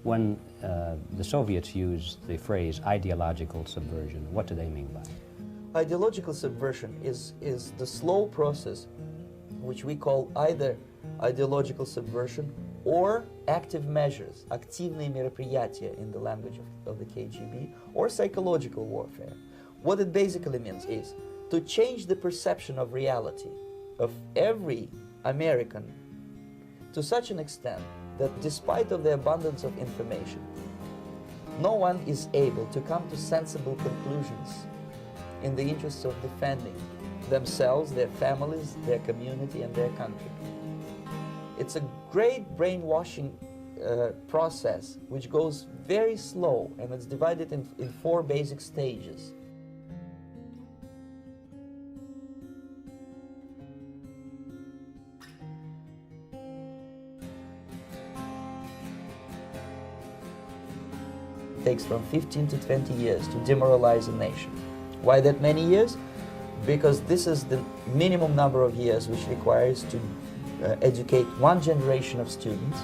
When the Soviets used the phrase ideological subversion, what do they mean by it? Ideological subversion is the slow process which we call either ideological subversion or active measures, активные мероприятия in the language of the KGB, or psychological warfare. What it basically means is to change the perception of reality of every American to such an extent that despite of the abundance of information, no one is able to come to sensible conclusions in the interests of defending themselves, their families, their community, and their country. It's a great brainwashing process which goes very slow, and it's divided in 4 basic stages. It takes from 15 to 20 years to demoralize a nation. Why that many years? Because this is the minimum number of years which requires to educate one generation of students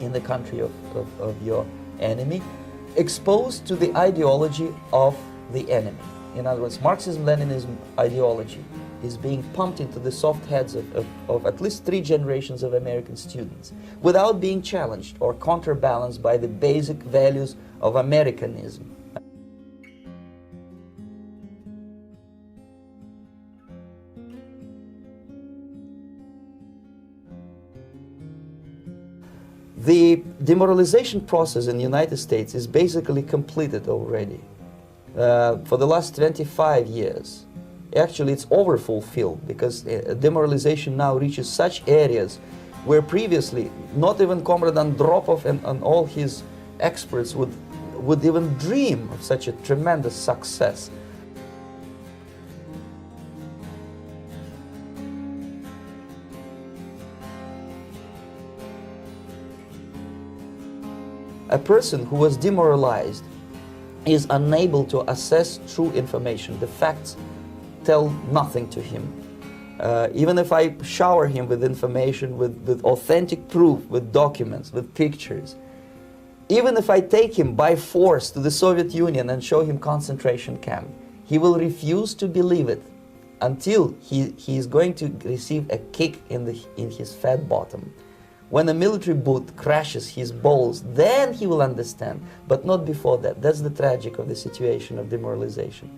in the country of your enemy, exposed to the ideology of the enemy. In other words, Marxism-Leninism ideology is being pumped into the soft heads of at least 3 generations of American students without being challenged or counterbalanced by the basic values of Americanism. The demoralization process in the United States is basically completed already. For the last 25 years. Actually, it's overfulfilled because demoralization now reaches such areas where previously not even Comrade Andropov and all his experts would even dream of such a tremendous success. A person who was demoralized is unable to assess true information. The facts tell nothing to him. Even if I shower him with information, with authentic proof, with documents, with pictures, even if I take him by force to the Soviet Union and show him concentration camp, he will refuse to believe it until he is going to receive a kick in his fat bottom. When a military boot crashes his balls, then he will understand, but not before that. That's the tragic of the situation of demoralization.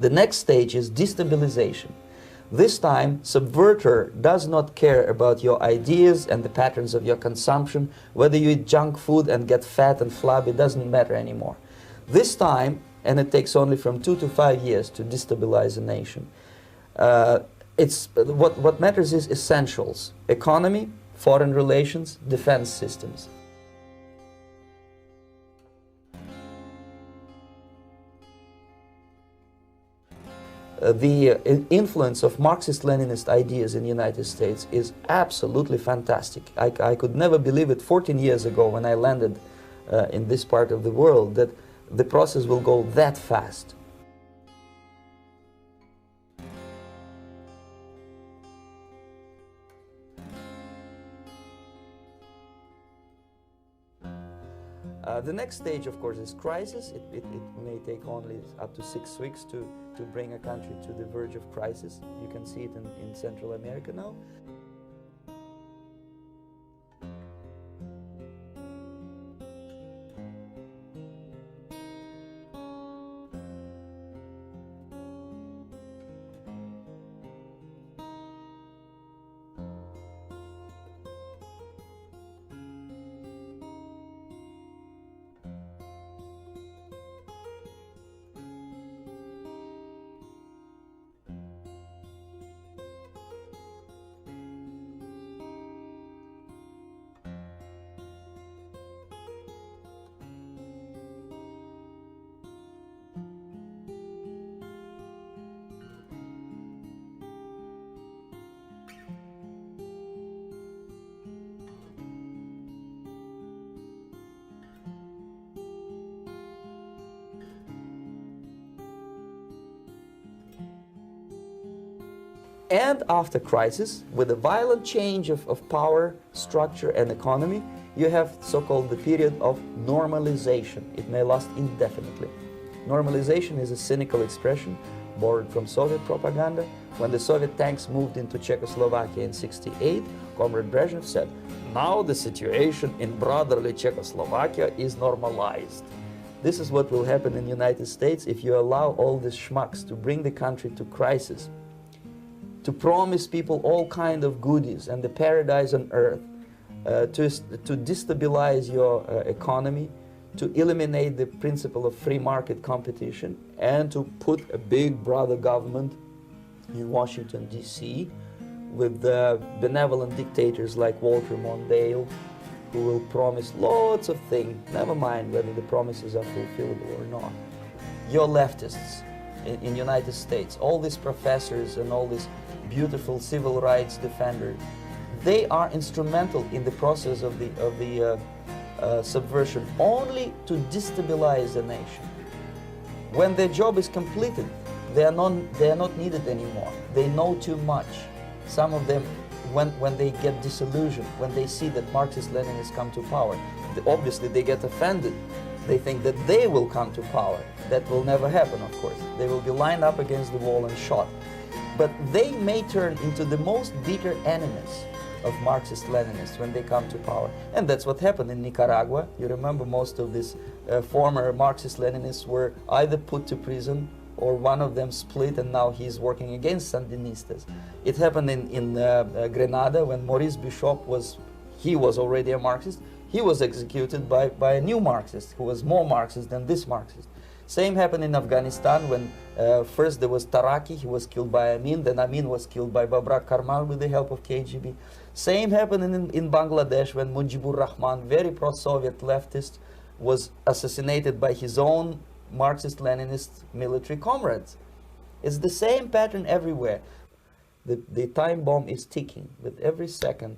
The next stage is destabilization. This time, subverter does not care about your ideas and the patterns of your consumption. Whether you eat junk food and get fat and flabby, doesn't matter anymore. This time, and it takes only from 2 to 5 years to destabilize a nation, what matters is essentials: economy, foreign relations, defense systems. The influence of Marxist-Leninist ideas in the United States is absolutely fantastic. I could never believe it 14 years ago when I landed in this part of the world that the process will go that fast. The next stage, of course, is crisis. It may take only up to 6 weeks to bring a country to the verge of crisis. You can see it in Central America now. And after crisis, with a violent change of power, structure, and economy, you have so-called the period of normalization. It may last indefinitely. Normalization is a cynical expression borrowed from Soviet propaganda. When the Soviet tanks moved into Czechoslovakia in '68, Comrade Brezhnev said, "Now the situation in brotherly Czechoslovakia is normalized." This is what will happen in the United States if you allow all these schmucks to bring the country to crisis, to promise people all kind of goodies and the paradise on earth, to destabilize your economy, to eliminate the principle of free market competition, and to put a big brother government in Washington, D.C., with benevolent dictators like Walter Mondale, who will promise lots of things, never mind whether the promises are fulfillable or not. Your leftists in United States, all these professors and all these beautiful civil rights defenders, they are instrumental in the process of the subversion only to destabilize the nation. When their job is completed, they are not needed anymore. They know too much. Some of them, when they get disillusioned, when they see that Marxist-Leninists come to power, obviously they get offended. They think that they will come to power. That will never happen, of course. They will be lined up against the wall and shot. But they may turn into the most bitter enemies of Marxist-Leninists when they come to power. And that's what happened in Nicaragua. You remember most of these former Marxist-Leninists were either put to prison or one of them split, and now he's working against Sandinistas. It happened in Grenada when Maurice Bishop was already a Marxist. He was executed by a new Marxist who was more Marxist than this Marxist. Same happened in Afghanistan when first there was Taraki, he was killed by Amin, then Amin was killed by Babrak Karmal with the help of KGB. Same happened in Bangladesh when Mujibur Rahman, very pro-Soviet leftist, was assassinated by his own Marxist-Leninist military comrades. It's the same pattern everywhere. The time bomb is ticking. With every second,